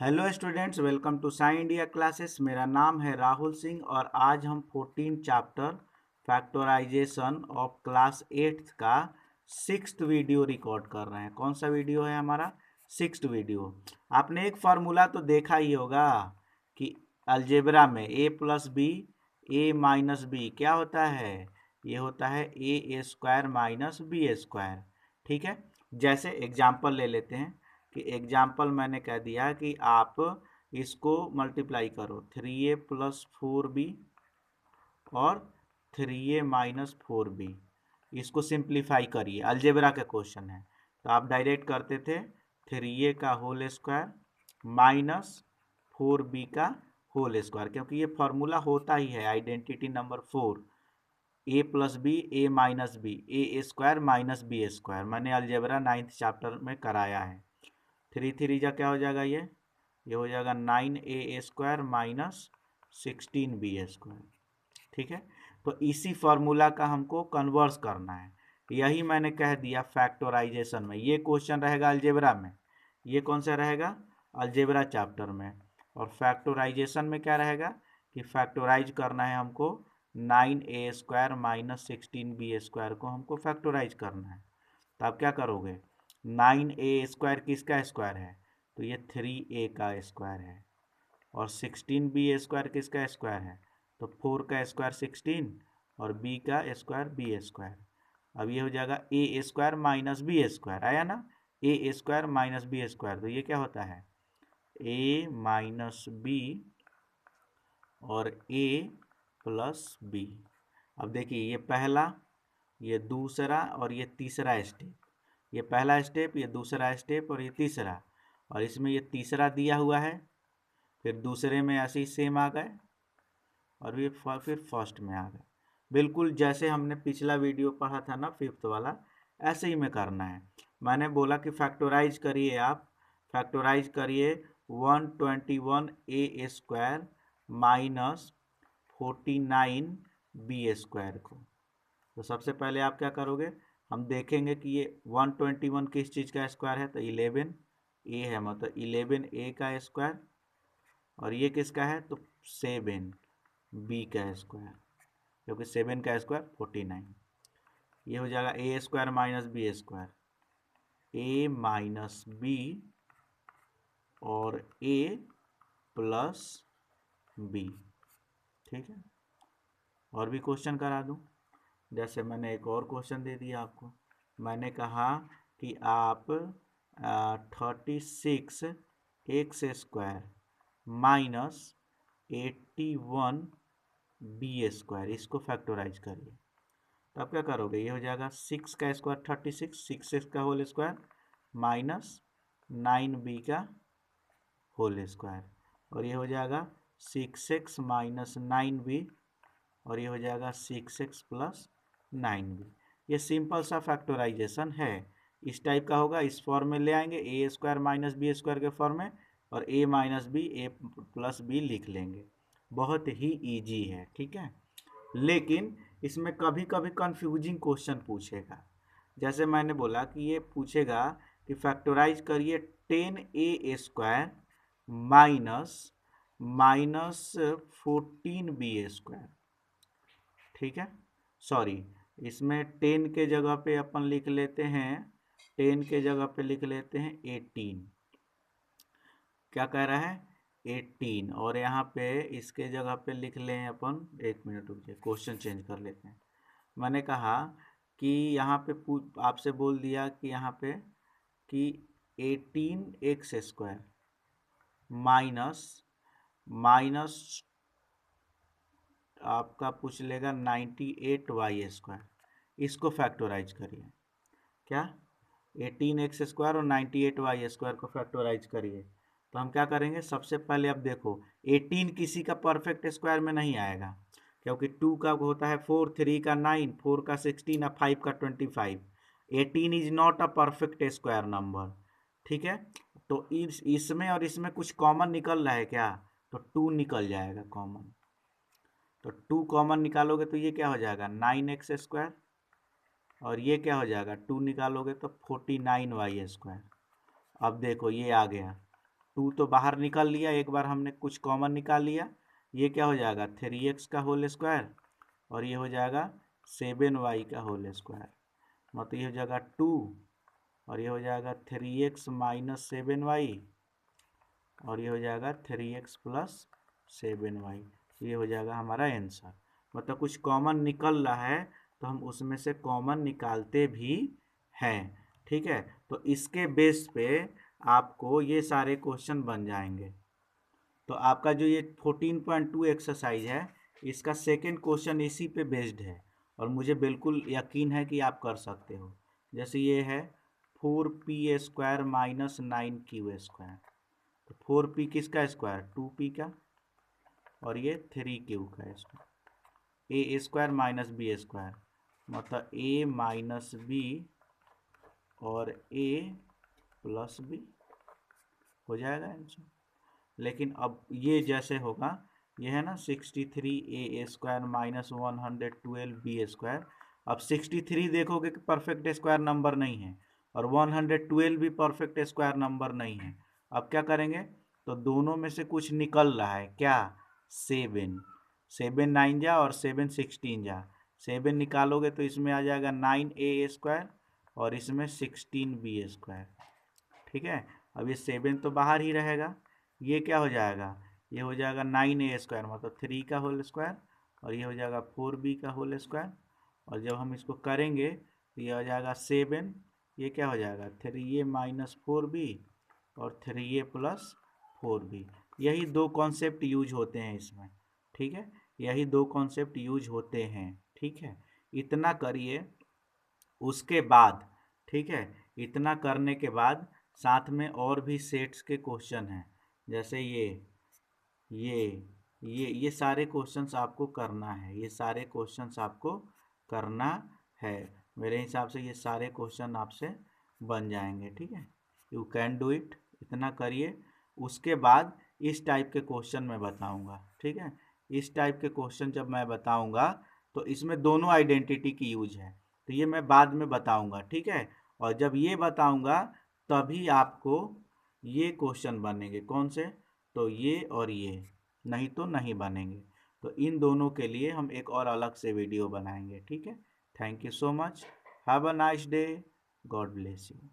Hello students, welcome to Sai India classes. मेरा नाम है राहुल सिंह और आज हम 14 chapter factorization of class 8th का 6th वीडियो रिकॉर्ड कर रहे हैं। कौन सा वीडियो है हमारा? 6th video. आपने एक फार्मूला तो देखा ही होगा कि अलजेब्रा में a plus B A minus B क्या होता है? ये होता है A square minus B square. ठीक है, जैसे एग्जाम्पल ले लेते हैं कि एग्जाम्पल मैंने कह दिया कि आप इसको मल्टीप्लाई करो 3a प्लस 4b और 3a माइनस 4b। इसको सिंप्लीफाई करिए, अलजेब्रा का क्वेश्चन है तो आप डायरेक्ट करते थे 3a का होल स्क्वायर माइनस 4b का होल स्क्वायर, क्योंकि ये फॉर्मूला होता ही है identity number 4, A plus B A minus B A square minus B square. मैंने अलजेब्रा 9th चैप्टर में कराया है। 3 जा क्या हो जाएगा? ये हो जाएगा 9a square minus 16b square. ठीक है, तो इसी फॉर्मूला का हमको कन्वर्स करना है। यही मैंने कह दिया फैक्टराइजेशन में। ये क्वेश्चन रहेगा अलजेब्रा में। ये कौन सा रहेगा? अलजेब्रा चैप्टर में। और फैक्टराइजेशन में क्या रहेगा कि फैक्टराइज करना है हमको 9a square minus 16b square को हमको फैक्टराइज करना है। तो आप क्या करोगे? 9a स्क्वायर किसका स्क्वायर है? तो ये 3a का स्क्वायर है। और 16b स्क्वायर किसका स्क्वायर है? तो 4 का स्क्वायर 16 और b का स्क्वायर b स्क्वायर। अब ये हो जाएगा a square minus b square, आया ना? a square minus b square, तो ये क्या होता है? a माइनस b और a प्लस b। अब देखिए, ये पहला, ये दूसरा और ये तीसरा स्टेप। ये पहला स्टेप, ये दूसरा स्टेप और ये तीसरा, और इसमें ये तीसरा दिया हुआ है, फिर दूसरे में ऐसे ही सेम आ गए और ये फिर फर्स्ट में आ गए। बिल्कुल जैसे हमने पिछला वीडियो पढ़ा था ना 5th वाला, ऐसे ही में करना है। मैंने बोला कि फैक्टराइज करिए, आप फैक्टराइज करिए 121a square minus 49b square को। तो सबसे पहले आप क्या करोगे? हम देखेंगे कि ये 121 किस चीज़ का स्क्वायर है, तो 11 ए है, मतलब 11a का स्क्वायर। और ये किसका है? तो 7b का स्क्वायर, क्योंकि 7 का स्क्वायर 49। ये हो जाएगा ए स्क्वायर माइनस बी स्क्वायर, ए माइनस बी और ए प्लस बी। ठीक है, और भी क्वेश्चन करा दूं। जैसे मैंने एक और क्वेश्चन दे दिया आपको। मैंने कहा कि आप 36 स्क्वायर माइनस 81b स्क्वायर, इसको फैक्टराइज करिए। तो आप क्या करोगे? ये हो जाएगा 6 का स्क्वायर 36, 6 का होल स्क्वायर माइनस 9b का होल स्क्वायर, और ये हो जाएगा 6x माइनस 9b, और ये हो जाएगा 6x प्लस 9b। ये सिंपल सा फैक्टराइजेशन है, इस टाइप का होगा। इस फॉर्म में ले आएंगे ए स्क्वायर माइनस बी स्क्वायर के फॉर्म में, और ए माइनस बी ए प्लस बी लिख लेंगे। बहुत ही इजी है, ठीक है। लेकिन इसमें कभी कभी कंफ्यूजिंग क्वेश्चन पूछेगा। जैसे मैंने बोला कि ये पूछेगा कि फैक्टराइज करिए 10a square minus minus 14b square. ठीक है, सॉरी, इसमें 10 के जगह पे अपन लिख लेते हैं, 10 के जगह पे लिख लेते हैं 18। क्या कह रहा है? 18। और यहाँ पे इसके जगह पे लिख लें अपन, एक मिनट रुकिए, क्वेश्चन चेंज कर लेते हैं। मैंने कहा कि यहाँ पे आपसे बोल दिया कि यहाँ पे कि 18x स्क्वायर माइनस माइनस आपका पूछ लेगा 98y स्क्वायर, इसको फैक्टराइज करिए। क्या? 18x स्क्वायर और 98y स्क्वायर को फैक्टराइज करिए। तो हम क्या करेंगे? सबसे पहले अब देखो, 18 किसी का परफेक्ट स्क्वायर में नहीं आएगा, क्योंकि 2 का होता है 4, 3 का 9, 4 का 16 और 5 का 25। 18 is not a perfect square number. ठीक है, तो इसमें और इसमें कुछ कॉमन निकल रहा है क्या? तो 2 निकल जाएगा कॉमन। तो 2 कॉमन निकालोगे तो ये क्या हो जाएगा? 9x स्क्वायर, और ये क्या हो जाएगा? 2 निकालोगे तो 49y स्क्वायर। अब देखो ये आ गया, 2 तो बाहर निकल लिया, एक बार हमने कुछ कॉमन निकाल लिया। ये क्या हो जाएगा 3x का होल स्क्वायर, और ये हो जाएगा 7y का होल स्क्वायर, मतलब ये हो जाएगा 2, और ये हो जाएगा 3x माइनस 7y, और ये हो जाएगा 3x प्लस 7y। ये हो जाएगा हमारा आंसर। मतलब कुछ कॉमन निकल रहा है तो हम उसमें से कॉमन निकालते भी हैं। ठीक है, तो इसके बेस पे आपको ये सारे क्वेश्चन बन जाएंगे। तो आपका जो ये 14.2 एक्सरसाइज है, इसका सेकंड क्वेश्चन इसी पे बेस्ड है, और मुझे बिल्कुल यकीन है कि आप कर सकते हो। जैसे ये है 4p² माइनस 9q², तो 4p किसका स्क्वायर 2p का, और ये 3q का स्क्वायर, ए स्क्वायर माइनस बी स्क्वायर, मतलब a माइनस बी और a प्लस बी हो जाएगा आंसर। लेकिन अब ये जैसे होगा, ये है ना 63a² माइनस 112b²। अब 63 देखोगे कि परफेक्ट स्क्वायर नंबर नहीं है, और 112 भी परफेक्ट स्क्वायर नंबर नहीं है। अब क्या करेंगे, तो दोनों में से कुछ निकल रहा है क्या, 7 7 9 जा और 7 16 जा, 7 निकालोगे तो इसमें आ जाएगा 9a² और इसमें 16b²। ठीक है, अब ये 7 तो बाहर ही रहेगा, ये क्या हो जाएगा, ये हो जाएगा 9a² मतलब 3 का होल स्क्वायर, और ये हो जाएगा 4b का होल स्क्वायर। और जब हम इसको करेंगे तो ये हो जाएगा 7, ये क्या हो जाएगा 3a माइनस 4b और 3a प्लस 4b। यही दो कॉन्सेप्ट यूज होते हैं इसमें। ठीक है, यही दो कॉन्सेप्ट यूज होते हैं। ठीक है, इतना करिए, उसके बाद, ठीक है, इतना करने के बाद साथ में और भी सेट्स के क्वेश्चन हैं। जैसे ये ये सारे क्वेश्चंस आपको करना है, ये सारे क्वेश्चंस आपको करना है। मेरे हिसाब से ये सारे क्वेश्चन आपसे बन जाएंगे। ठीक है, यू कैन डू इट, इतना करिए। उसके बाद इस टाइप के क्वेश्चन मैं बताऊंगा। ठीक है, इस टाइप के क्वेश्चन जब मैं बताऊंगा तो इसमें दोनों आइडेंटिटी की यूज है, तो ये मैं बाद में बताऊंगा। ठीक है, और जब ये बताऊंगा तभी आपको ये क्वेश्चन बनेंगे। कौन से, तो ये और ये, नहीं तो नहीं बनेंगे। तो इन दोनों के लिए हम एक और अलग से वीडियो बनाएंगे। ठीक है, thank you so much, have a nice day, God bless you.